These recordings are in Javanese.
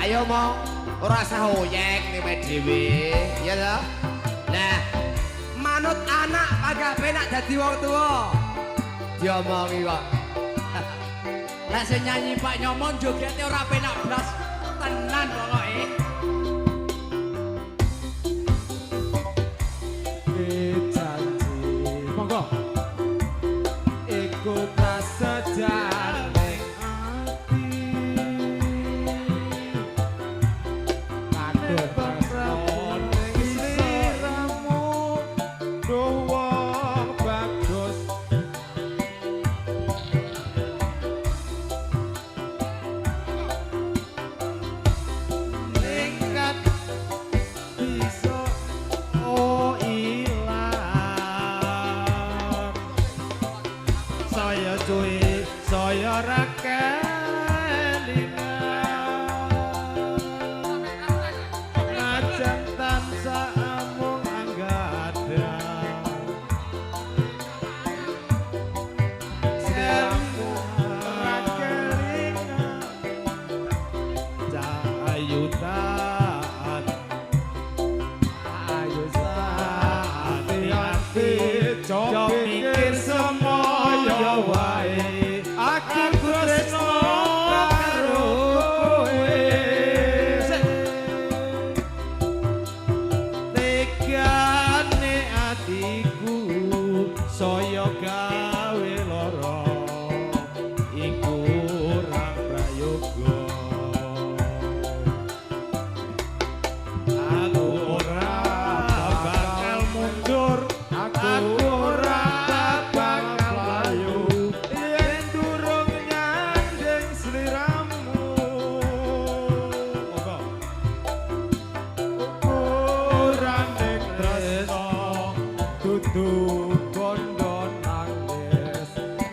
Ayo mau ora usah oyek nih dhewe, ya ta? Lah, manut anak agak penak dadi wong tuwa. Diomongi kok. Lah sing nyanyi Pak Nyomon jogete ora penak blas tenan pokoke. Janji. Monggo. Iku prasajan ning ati. Kadhe prapon ning sliramu. Dowo bagus. Ningkat bisa oh ilang. Saya cuy, saya rakelingan. Najan tansah amung anggadang. Selamu rakelingan. Cahayutan ayo hati-hati coba mikir semoyo wae aku tresno karo kowe tegane atiku saya gawe lara iku ora prayoga aku ora bakal mundur aku ora bakal mlayu yen durung nyandeng sliramu monggo ora nek tresno dudu bondo nangis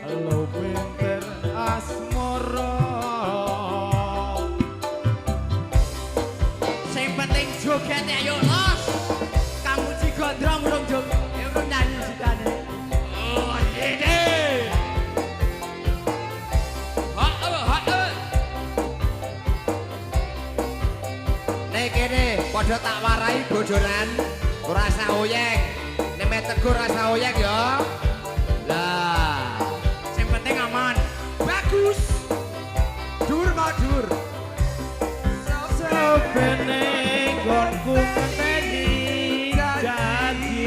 lumintir asmara Sing penting jogete ayo los. Kamu digondrong urung joget. Urung nyanyi sidane. Oh, ini. Nek kene padha tak warai bojonan, ora usah oyek. Nek mek tegur ora usah oyek ya. Lah, Sing penting aman. bagus. Dur madur. Sabene nggonku ngenteni janji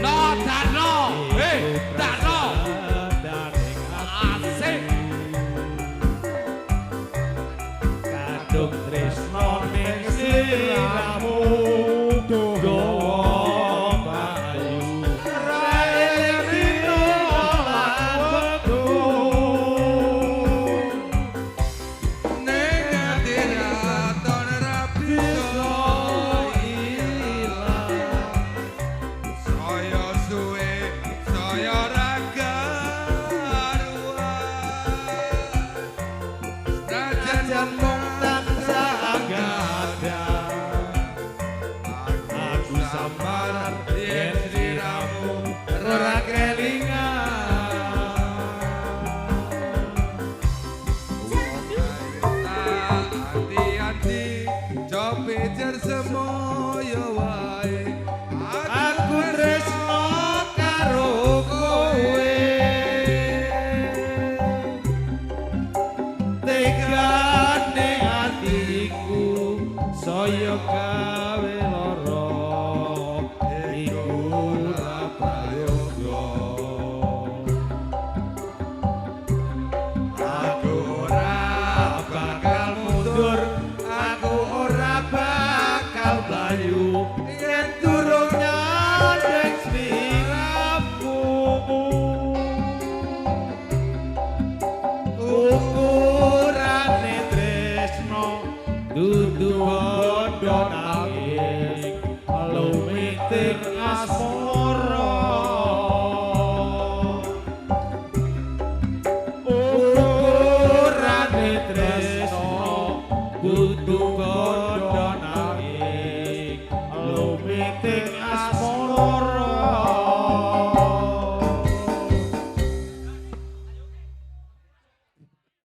No, Darno. Darno. daning Asik. kadung tresno ning sliramu dawa bayu rae dino laku ning ati raton rapi ilang saya suwe saya raga Rajan mung tansah gadang aku samar yen sliramu ora kelingan hati-hati coba jar semoyo wae aku tresno karo kowe tegane atiku saya gawe lara iku ora prayoga aku ora bakal mundur aku ora bakal mlayu yen durung nyandeng sliramu ukurane tresno dudu bondo nanging lumiting asmara ukurane tresno dudu bondo nanging lumiting asmara